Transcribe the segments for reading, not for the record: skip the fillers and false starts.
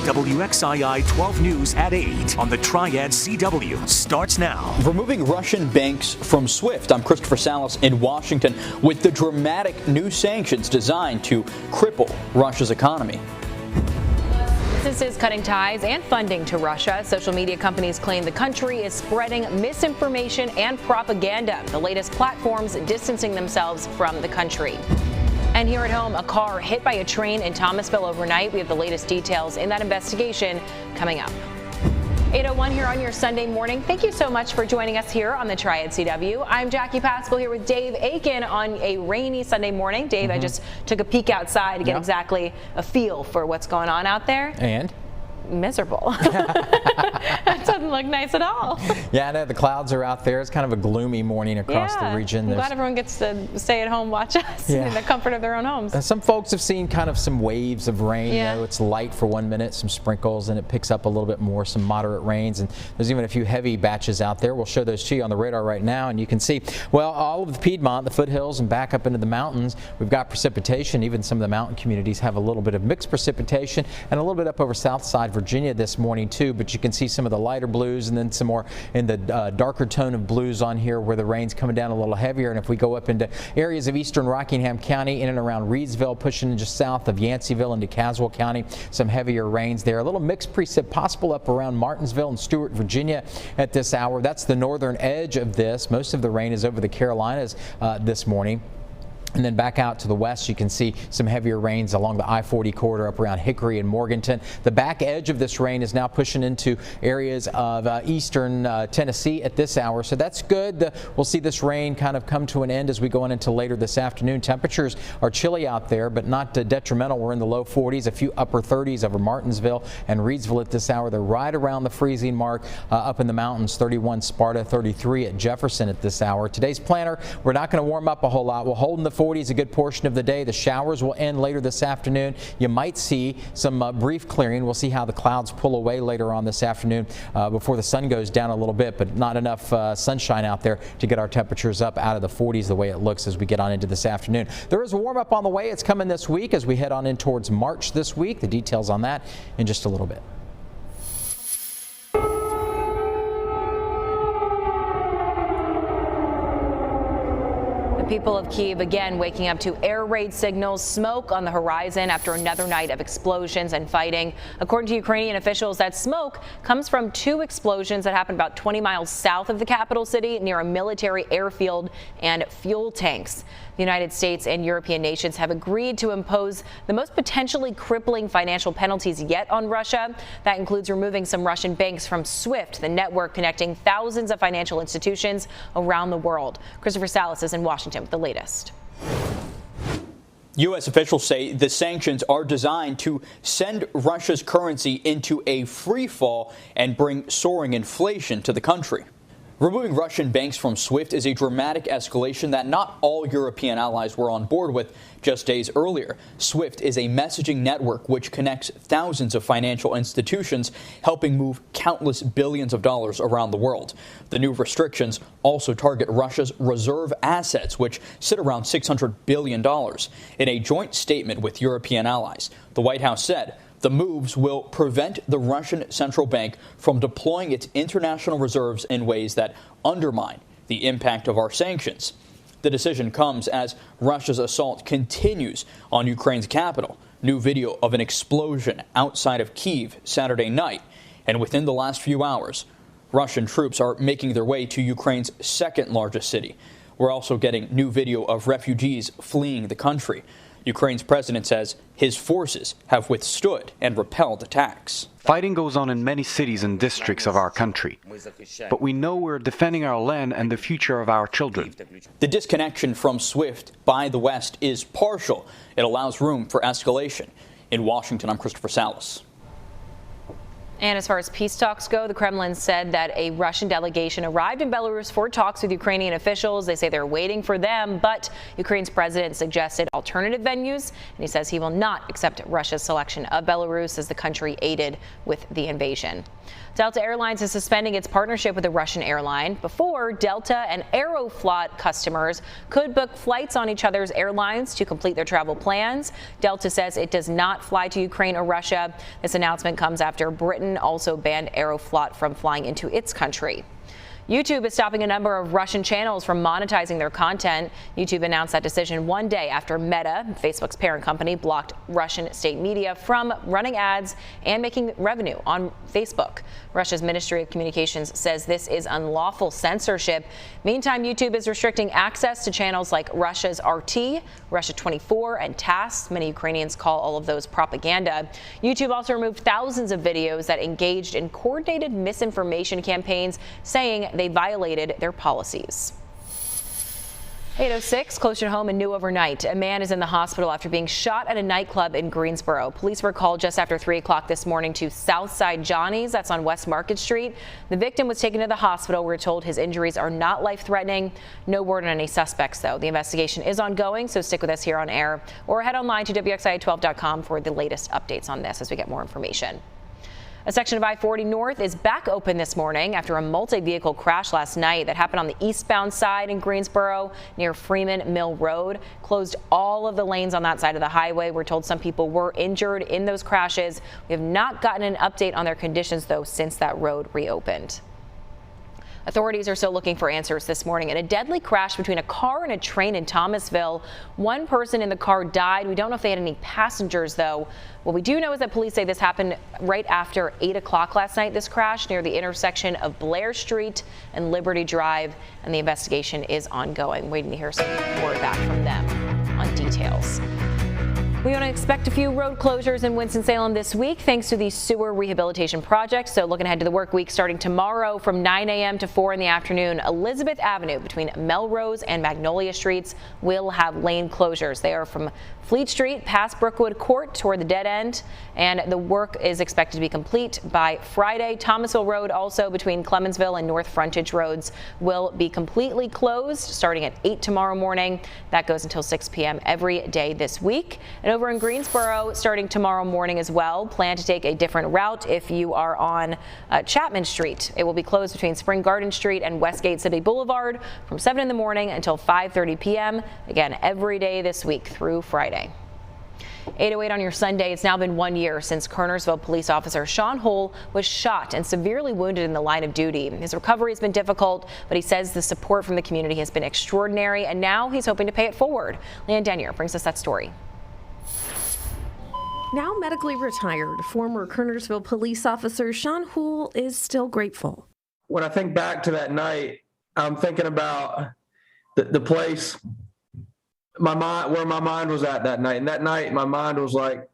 WXII 12 News at 8 on the Triad CW starts now. Removing Russian banks from SWIFT. I'm Christopher Salas in Washington with the dramatic new sanctions designed to cripple Russia's economy. Businesses cutting ties and funding to Russia. Social media companies claim the country is spreading misinformation and propaganda. The latest platforms distancing themselves from the country. And here at home, a car hit by a train in Thomasville overnight. We have the latest details in that investigation coming up. 8:01 here on your Sunday morning. Thank you so much for joining us here on the Triad CW. I'm Jackie Pascal here with Dave Aiken on a rainy Sunday morning. Dave, I just took a peek outside to get exactly a feel for what's going on out there. And? Miserable. That doesn't look nice at all. Yeah, I know the clouds are out there. It's kind of a gloomy morning across the region. I'm glad everyone gets to stay at home, watch us in the comfort of their own homes. Some folks have seen kind of some waves of rain. Yeah. You know, it's light for 1 minute, some sprinkles, and it picks up a little bit more, some moderate rains. And there's even a few heavy batches out there. We'll show those to you on the radar right now, and you can see, well, all of the Piedmont, the foothills, and back up into the mountains, we've got precipitation. Even some of the mountain communities have a little bit of mixed precipitation, and a little bit up over south side Virginia this morning too, but you can see some of the lighter blues and then some more in the darker tone of blues on here where the rain's coming down a little heavier. And if we go up into areas of eastern Rockingham County, in and around Reedsville, pushing just south of Yanceyville into Caswell County, some heavier rains there. A little mixed precip possible up around Martinsville and Stewart, Virginia at this hour. That's the northern edge of this. Most of the rain is over the Carolinas this morning. And then back out to the west, you can see some heavier rains along the I-40 corridor up around Hickory and Morganton. The back edge of this rain is now pushing into areas of eastern Tennessee at this hour, so that's good. We'll see this rain kind of come to an end as we go on into later this afternoon. Temperatures are chilly out there, but not detrimental. We're in the low 40s, a few upper 30s over Martinsville and Reedsville at this hour. They're right around the freezing mark up in the mountains, 31 Sparta, 33 at Jefferson at this hour. Today's planner, we're not going to warm up a whole lot. We'll hold in the 40s a good portion of the day. The showers will end later this afternoon. You might see some brief clearing. We'll see how the clouds pull away later on this afternoon before the sun goes down a little bit, but not enough sunshine out there to get our temperatures up out of the 40s the way it looks as we get on into this afternoon. There is a warm up on the way. It's coming this week as we head on in towards March this week. The details on that in just a little bit. People of Kyiv again waking up to air raid signals, smoke on the horizon after another night of explosions and fighting. According to Ukrainian officials, that smoke comes from two explosions that happened about 20 miles south of the capital city near a military airfield and fuel tanks. The United States and European nations have agreed to impose the most potentially crippling financial penalties yet on Russia. That includes removing some Russian banks from SWIFT, the network connecting thousands of financial institutions around the world. Christopher Salas is in Washington with the latest. U.S. officials say the sanctions are designed to send Russia's currency into a free fall and bring soaring inflation to the country. Removing Russian banks from SWIFT is a dramatic escalation that not all European allies were on board with just days earlier. SWIFT is a messaging network which connects thousands of financial institutions, helping move countless billions of dollars around the world. The new restrictions also target Russia's reserve assets, which sit around $600 billion. In a joint statement with European allies, the White House said the moves will prevent the Russian central bank from deploying its international reserves in ways that undermine the impact of our sanctions. The decision comes as Russia's assault continues on Ukraine's capital. New video of an explosion outside of Kyiv Saturday night. And within the last few hours, Russian troops are making their way to Ukraine's second largest city. We're also getting new video of refugees fleeing the country. Ukraine's president says his forces have withstood and repelled attacks. Fighting goes on in many cities and districts of our country, but we know we're defending our land and the future of our children. The disconnection from SWIFT by the West is partial. It allows room for escalation. In Washington, I'm Christopher Salas. And as far as peace talks go, the Kremlin said that a Russian delegation arrived in Belarus for talks with Ukrainian officials. They say they're waiting for them, but Ukraine's president suggested alternative venues, and he says he will not accept Russia's selection of Belarus as the country aided with the invasion. Delta Airlines is suspending its partnership with a Russian airline. Before, Delta and Aeroflot customers could book flights on each other's airlines to complete their travel plans. Delta says it does not fly to Ukraine or Russia. This announcement comes after Britain also banned Aeroflot from flying into its country. YouTube is stopping a number of Russian channels from monetizing their content. YouTube announced that decision one day after Meta, Facebook's parent company, blocked Russian state media from running ads and making revenue on Facebook. Russia's Ministry of Communications says this is unlawful censorship. Meantime, YouTube is restricting access to channels like Russia's RT, Russia 24, and TASS. Many Ukrainians call all of those propaganda. YouTube also removed thousands of videos that engaged in coordinated misinformation campaigns, saying they violated their policies. 8:06, closer to home and new overnight. A man is in the hospital after being shot at a nightclub in Greensboro. Police were called just after 3 o'clock this morning to Southside Johnny's. That's on West Market Street. The victim was taken to the hospital. We're told his injuries are not life-threatening. No word on any suspects, though. The investigation is ongoing, so stick with us here on air or head online to WXIA12.com for the latest updates on this as we get more information. A section of I-40 North is back open this morning after a multi-vehicle crash last night that happened on the eastbound side in Greensboro near Freeman Mill Road. Closed all of the lanes on that side of the highway. We're told some people were injured in those crashes. We have not gotten an update on their conditions, though, since that road reopened. Authorities are still looking for answers this morning in a deadly crash between a car and a train in Thomasville. One person in the car died. We don't know if they had any passengers, though. What we do know is that police say this happened right after 8 o'clock last night, this crash near the intersection of Blair Street and Liberty Drive, and the investigation is ongoing. Waiting to hear some word back from them on details. We don't expect a few road closures in Winston-Salem this week thanks to the sewer rehabilitation project. So looking ahead to the work week starting tomorrow from 9 a.m. to 4 in the afternoon, Elizabeth Avenue between Melrose and Magnolia Streets will have lane closures. They are from Fleet Street past Brookwood Court toward the dead end, and the work is expected to be complete by Friday. Thomasville Road also between Clemensville and North Frontage Roads will be completely closed starting at 8 tomorrow morning. That goes until 6 p.m. every day this week. And over in Greensboro, starting tomorrow morning as well, plan to take a different route if you are on Chapman Street. It will be closed between Spring Garden Street and Westgate City Boulevard from 7 in the morning until 5:30 p.m. Again, every day this week through Friday. 8:08 on your Sunday. It's now been 1 year since Kernersville police officer Sean Hull was shot and severely wounded in the line of duty. His recovery has been difficult, but he says the support from the community has been extraordinary, and now he's hoping to pay it forward. Leanne Denier brings us that story. Now medically retired, former Kernersville police officer Sean Hull is still grateful. When I think back to that night, I'm thinking about the place, where my mind was at that night. And that night, my mind was like,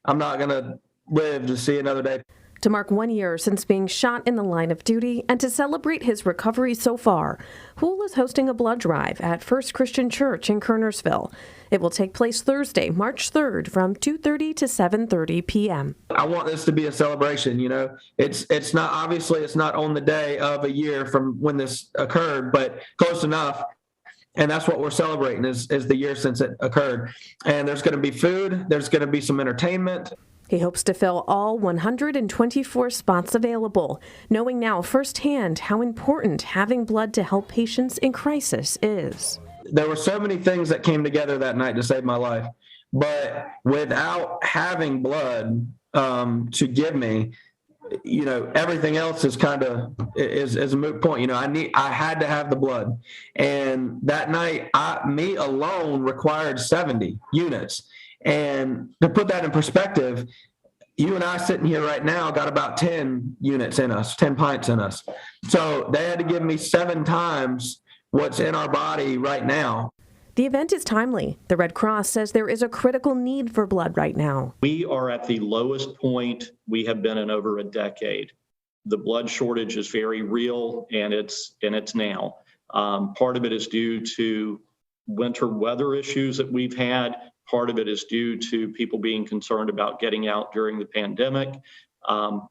I'm not going to live to see another day. To mark 1 year since being shot in the line of duty and to celebrate his recovery so far, Hull is hosting a blood drive at First Christian Church in Kernersville. It will take place Thursday, March 3rd from 2:30 to 7:30 p.m. I want this to be a celebration, you know. It's not, obviously it's not on the day of a year from when this occurred, but close enough. And that's what we're celebrating is the year since it occurred. And there's going to be food, there's going to be some entertainment. He hopes to fill all 124 spots available, knowing now firsthand how important having blood to help patients in crisis is. There were so many things that came together that night to save my life, but without having blood to give me, you know, everything else is kind of is a moot point. You know, I had to have the blood, and that night, me alone required 70 units. And to put that in perspective, you and I sitting here right now got about 10 units in us, 10 pints in us. So they had to give me 7 times what's in our body right now. The event is timely. The Red Cross says there is a critical need for blood right now. We are at the lowest point we have been in over a decade. The blood shortage is very real, and it's now. Part of it is due to winter weather issues that we've had. Part of it is due to people being concerned about getting out during the pandemic.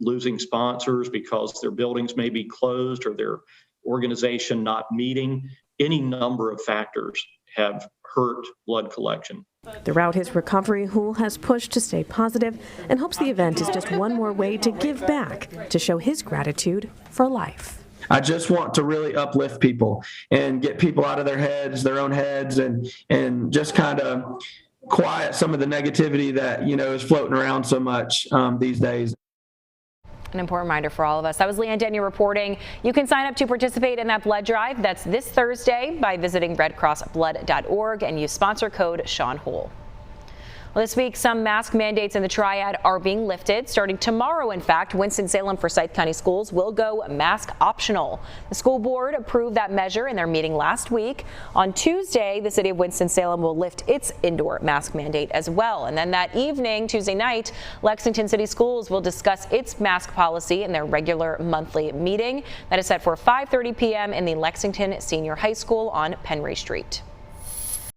losing sponsors because their buildings may be closed or their organization not meeting. Any number of factors have hurt blood collection. Throughout his recovery, Houle has pushed to stay positive and hopes the event is just one more way to give back, to show his gratitude for life. I just want to really uplift people and get people out of their own heads, and just kind of quiet some of the negativity that, is floating around so much these days. An important reminder for all of us. That was Leanne Denyer reporting. You can sign up to participate in that blood drive. That's this Thursday by visiting redcrossblood.org and use sponsor code Sean Houle. Well, this week, some mask mandates in the Triad are being lifted. Starting tomorrow, in fact, Winston-Salem Forsyth County Schools will go mask optional. The school board approved that measure in their meeting last week. On Tuesday, the city of Winston-Salem will lift its indoor mask mandate as well. And then that evening, Tuesday night, Lexington City Schools will discuss its mask policy in their regular monthly meeting. That is set for 5:30 p.m. in the Lexington Senior High School on Penry Street.